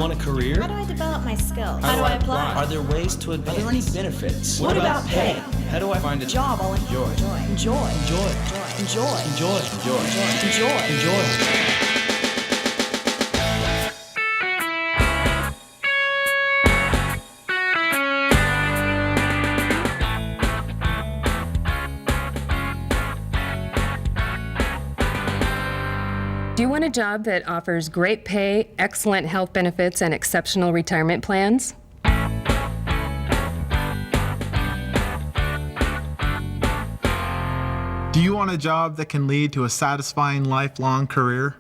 want a career? How do I develop my skills? How do I apply? Are there ways to advance? Are there any benefits? What about pay? How do I find a job I'll enjoy? Enjoy. Do you want a job that offers great pay, excellent health benefits, and exceptional retirement plans? Do you want a job that can lead to a satisfying lifelong career?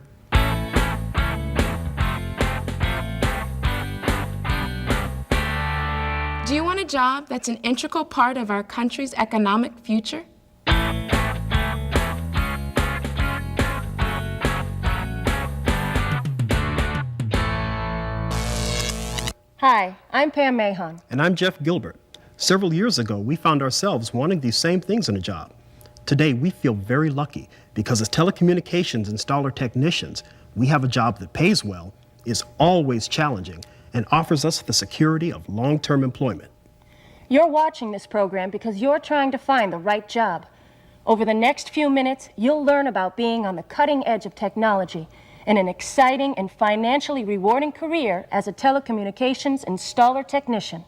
Do you want a job that's an integral part of our country's economic future? Hi, I'm Pam Mahon. And I'm Jeff Gilbert. Several years ago, we found ourselves wanting these same things in a job. Today, we feel very lucky because as telecommunications installer technicians, we have a job that pays well, is always challenging, and offers us the security of long-term employment. You're watching this program because you're trying to find the right job. Over the next few minutes, you'll learn about being on the cutting edge of technology in an exciting and financially rewarding career as a telecommunications installer technician.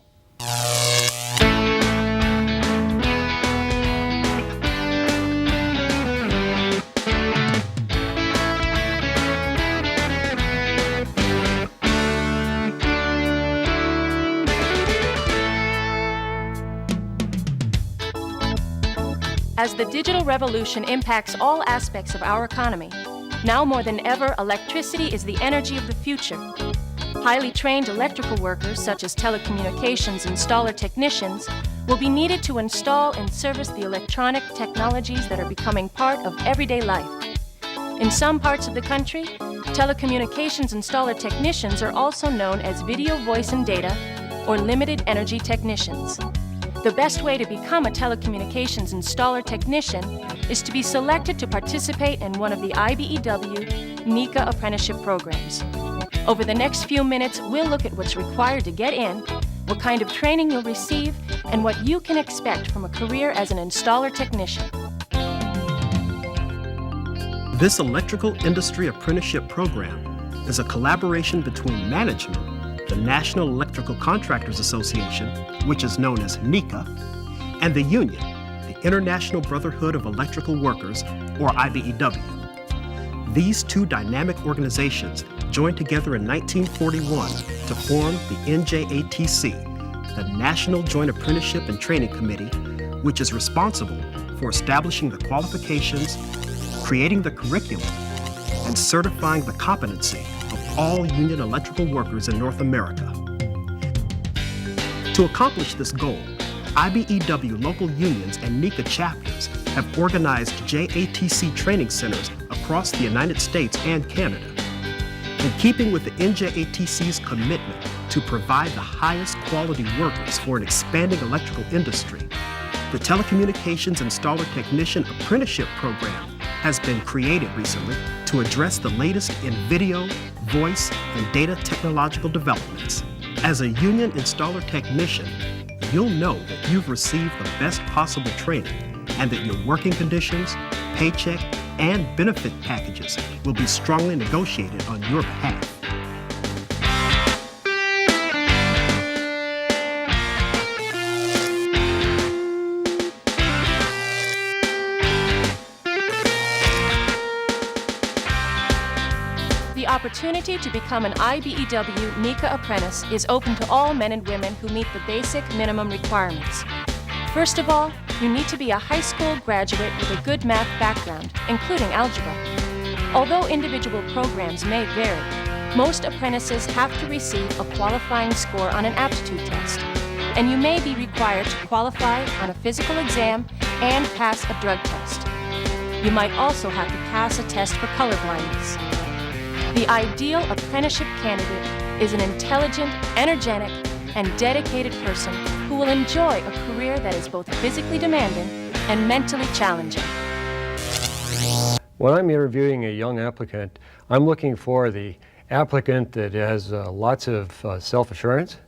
As the digital revolution impacts all aspects of our economy, now more than ever, electricity is the energy of the future. Highly trained electrical workers, such as telecommunications installer technicians, will be needed to install and service the electronic technologies that are becoming part of everyday life. In some parts of the country, telecommunications installer technicians are also known as video, voice, and data, or limited energy technicians. The best way to become a telecommunications installer technician is to be selected to participate in one of the IBEW NICA apprenticeship programs. Over the next few minutes, we'll look at what's required to get in, what kind of training you'll receive, and what you can expect from a career as an installer technician. This electrical industry apprenticeship program is a collaboration between management, the National Electrical Contractors Association, which is known as NECA, and the union, the International Brotherhood of Electrical Workers, or IBEW. These two dynamic organizations joined together in 1941 to form the NJATC, the National Joint Apprenticeship and Training Committee, which is responsible for establishing the qualifications, creating the curriculum, and certifying the competency of all union electrical workers in North America. To accomplish this goal, IBEW local unions and NECA chapters have organized JATC training centers across the United States and Canada. In keeping with the NJATC's commitment to provide the highest quality workers for an expanding electrical industry, the Telecommunications Installer Technician Apprenticeship Program has been created recently to address the latest in video, voice, and data technological developments. As a union installer technician, you'll know that you've received the best possible training and that your working conditions, paycheck, and benefit packages will be strongly negotiated on your behalf. The opportunity to become an IBEW NECA apprentice is open to all men and women who meet the basic minimum requirements. First of all, you need to be a high school graduate with a good math background, including algebra. Although individual programs may vary, most apprentices have to receive a qualifying score on an aptitude test, and you may be required to qualify on a physical exam and pass a drug test. You might also have to pass a test for colorblindness. The ideal apprenticeship candidate is an intelligent, energetic, and dedicated person who will enjoy a career that is both physically demanding and mentally challenging. When I'm interviewing a young applicant, I'm looking for the applicant that has lots of self-assurance,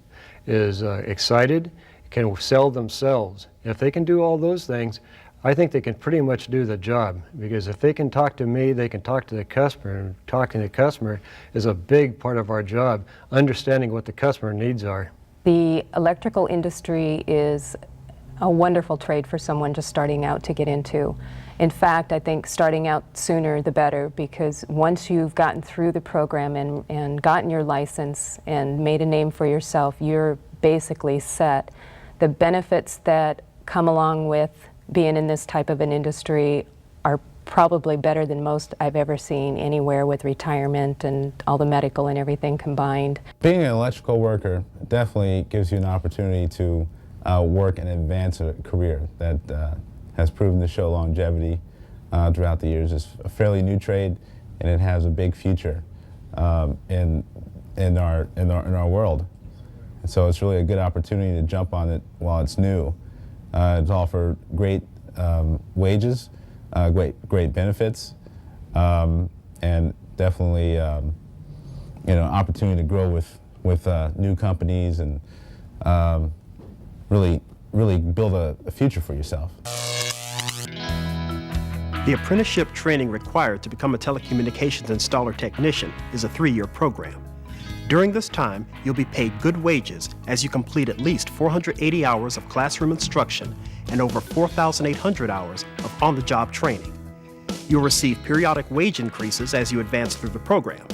is excited, can sell themselves. If they can do all those things, I think they can pretty much do the job, because if they can talk to me, they can talk to the customer, and talking to the customer is a big part of our job, understanding what the customer needs are. The electrical industry is a wonderful trade for someone just starting out to get into. In fact, I think starting out sooner the better, because once you've gotten through the program and gotten your license and made a name for yourself, you're basically set. The benefits that come along with being in this type of an industry are probably better than most I've ever seen anywhere, with retirement and all the medical and everything combined. Being an electrical worker definitely gives you an opportunity to work and advance a career that has proven to show longevity throughout the years. It's a fairly new trade, and it has a big future in our world. And so it's really a good opportunity to jump on it while it's new. It's offered great wages, great benefits, and definitely opportunity to grow with new companies and really build a future for yourself. The apprenticeship training required to become a telecommunications installer technician is a 3-year program. During this time, you'll be paid good wages as you complete at least 480 hours of classroom instruction and over 4,800 hours of on-the-job training. You'll receive periodic wage increases as you advance through the program.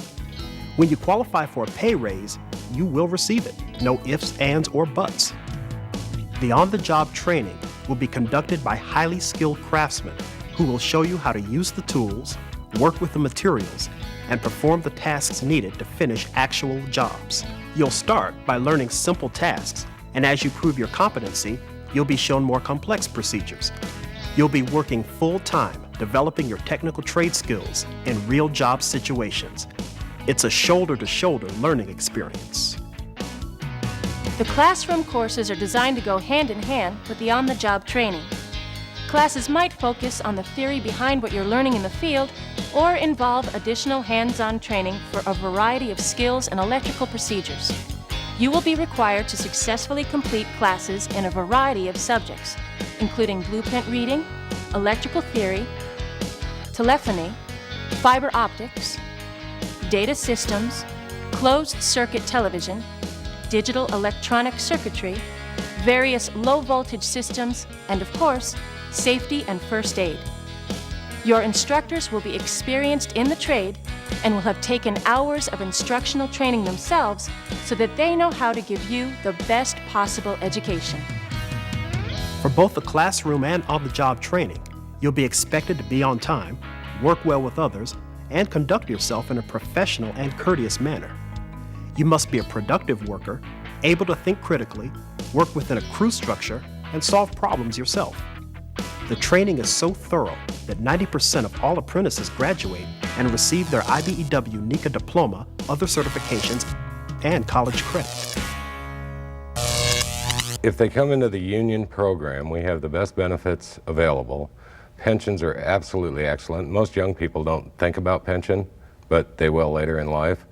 When you qualify for a pay raise, you will receive it. No ifs, ands, or buts. The on-the-job training will be conducted by highly skilled craftsmen who will show you how to use the tools, work with the materials, and perform the tasks needed to finish actual jobs. You'll start by learning simple tasks, and as you prove your competency, you'll be shown more complex procedures. You'll be working full-time, developing your technical trade skills in real job situations. It's a shoulder-to-shoulder learning experience. The classroom courses are designed to go hand in hand with the on-the-job training. Classes might focus on the theory behind what you're learning in the field, or involve additional hands-on training for a variety of skills and electrical procedures. You will be required to successfully complete classes in a variety of subjects, including blueprint reading, electrical theory, telephony, fiber optics, data systems, closed circuit television, digital electronic circuitry, various low-voltage systems, and of course, safety and first aid. Your instructors will be experienced in the trade and will have taken hours of instructional training themselves so that they know how to give you the best possible education. For both the classroom and on-the-job training, you'll be expected to be on time, work well with others, and conduct yourself in a professional and courteous manner. You must be a productive worker, able to think critically, work within a crew structure, and solve problems yourself. The training is so thorough that 90% of all apprentices graduate and receive their IBEW NECA diploma, other certifications, and college credit. If they come into the union program, we have the best benefits available. Pensions are absolutely excellent. Most young people don't think about pension, but they will later in life.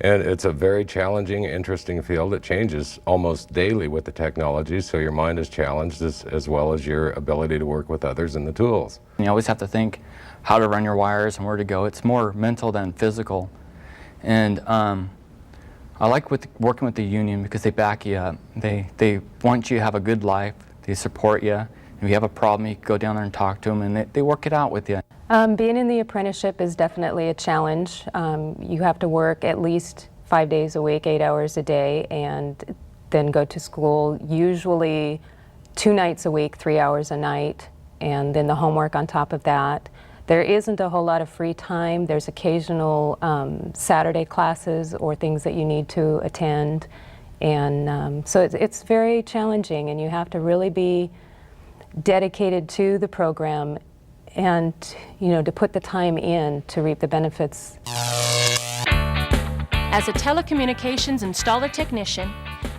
And it's a very challenging, interesting field. It changes almost daily with the technology, so your mind is challenged as well as your ability to work with others and the tools. You always have to think how to run your wires and where to go. It's more mental than physical. And I like working with the union because they back you up. They want you to have a good life. They support you. If you have a problem, you can go down there and talk to them, and they work it out with you. Being in the apprenticeship is definitely a challenge. You have to work at least 5 days a week, 8 hours a day, and then go to school usually 2 nights a week, 3 hours a night, and then the homework on top of that. There isn't a whole lot of free time. There's occasional Saturday classes or things that you need to attend, and so it's very challenging, and you have to really be dedicated to the program and, you know, to put the time in to reap the benefits. As a telecommunications installer technician,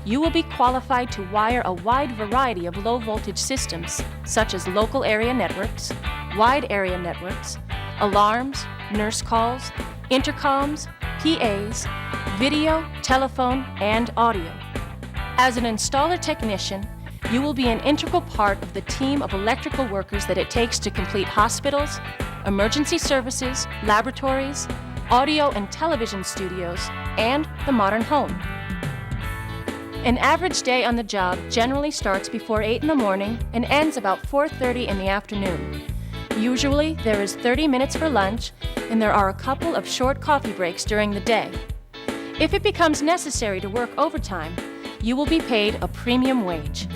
you will be qualified to wire a wide variety of low-voltage systems, such as local area networks, wide area networks, alarms, nurse calls, intercoms, PAs, video, telephone, and audio. As an installer technician, you will be an integral part of the team of electrical workers that it takes to complete hospitals, emergency services, laboratories, audio and television studios, and the modern home. An average day on the job generally starts before 8 in the morning and ends about 4:30 in the afternoon. Usually, there is 30 minutes for lunch, and there are a couple of short coffee breaks during the day. If it becomes necessary to work overtime, you will be paid a premium wage.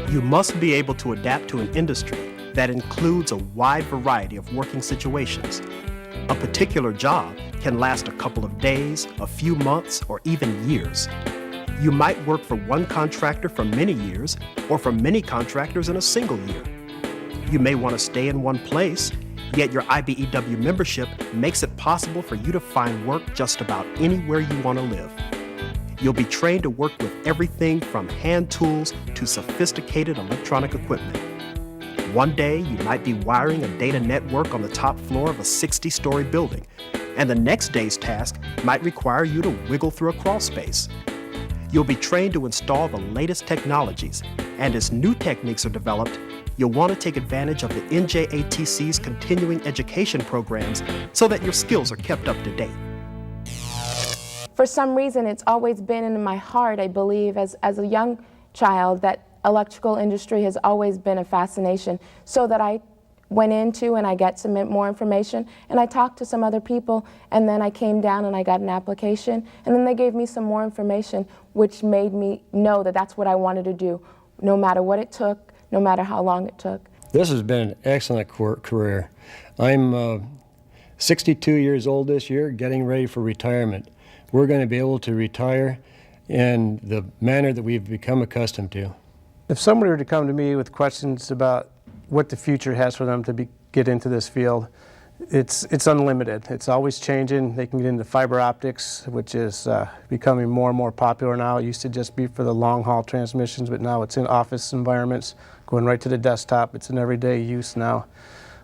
You must be able to adapt to an industry that includes a wide variety of working situations. A particular job can last a couple of days, a few months, or even years. You might work for one contractor for many years, or for many contractors in a single year. You may want to stay in one place, yet your IBEW membership makes it possible for you to find work just about anywhere you want to live. You'll be trained to work with everything from hand tools to sophisticated electronic equipment. One day, you might be wiring a data network on the top floor of a 60-story building, and the next day's task might require you to wiggle through a crawl space. You'll be trained to install the latest technologies, and as new techniques are developed, you'll want to take advantage of the NJATC's continuing education programs so that your skills are kept up to date. For some reason, it's always been in my heart, I believe, as a young child, that electrical industry has always been a fascination, so that I went into and I got some more information, and I talked to some other people, and then I came down and I got an application, and then they gave me some more information, which made me know that that's what I wanted to do, no matter what it took, no matter how long it took. This has been an excellent career. I'm 62 years old this year, getting ready for retirement. We're going to be able to retire in the manner that we've become accustomed to. If somebody were to come to me with questions about what the future has for them to get into this field, it's unlimited. It's always changing. They can get into fiber optics, which is becoming more and more popular now. It used to just be for the long-haul transmissions, but now it's in office environments, going right to the desktop. It's in everyday use now.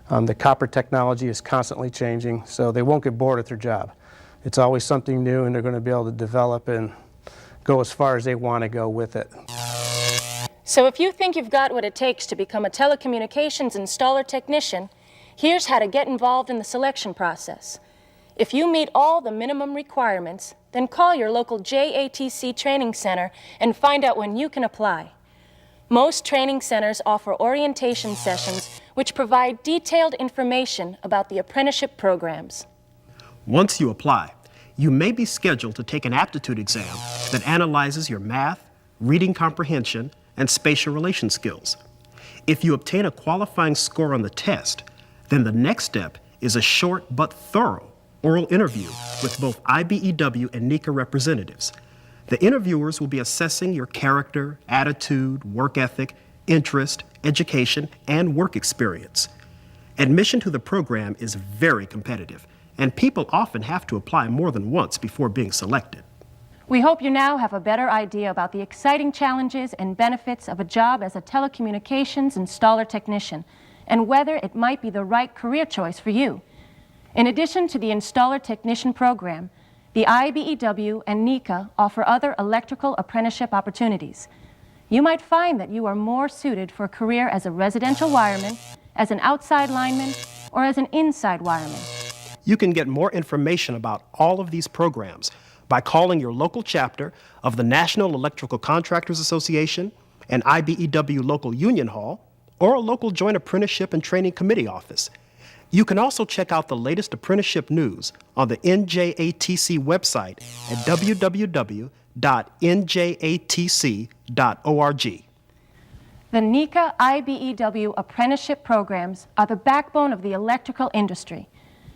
The copper technology is constantly changing, so they won't get bored at their job. It's always something new, and they're going to be able to develop and go as far as they want to go with it. So if you think you've got what it takes to become a telecommunications installer technician, here's how to get involved in the selection process. If you meet all the minimum requirements, then call your local JATC training center and find out when you can apply. Most training centers offer orientation sessions which provide detailed information about the apprenticeship programs. Once you apply, you may be scheduled to take an aptitude exam that analyzes your math, reading comprehension, and spatial relation skills. If you obtain a qualifying score on the test, then the next step is a short but thorough oral interview with both IBEW and NECA representatives. The interviewers will be assessing your character, attitude, work ethic, interest, education, and work experience. Admission to the program is very competitive, and people often have to apply more than once before being selected. We hope you now have a better idea about the exciting challenges and benefits of a job as a telecommunications installer technician, and whether it might be the right career choice for you. In addition to the installer technician program, the IBEW and NECA offer other electrical apprenticeship opportunities. You might find that you are more suited for a career as a residential wireman, as an outside lineman, or as an inside wireman. You can get more information about all of these programs by calling your local chapter of the National Electrical Contractors Association, an IBEW local union hall, or a local joint apprenticeship and training committee office. You can also check out the latest apprenticeship news on the NJATC website at www.njatc.org. The NECA IBEW apprenticeship programs are the backbone of the electrical industry.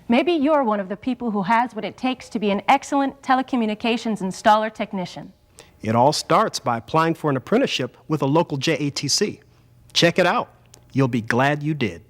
Maybe you're one of the people who has what it takes to be an excellent telecommunications installer technician. It all starts by applying for an apprenticeship with a local JATC. Check it out. You'll be glad you did.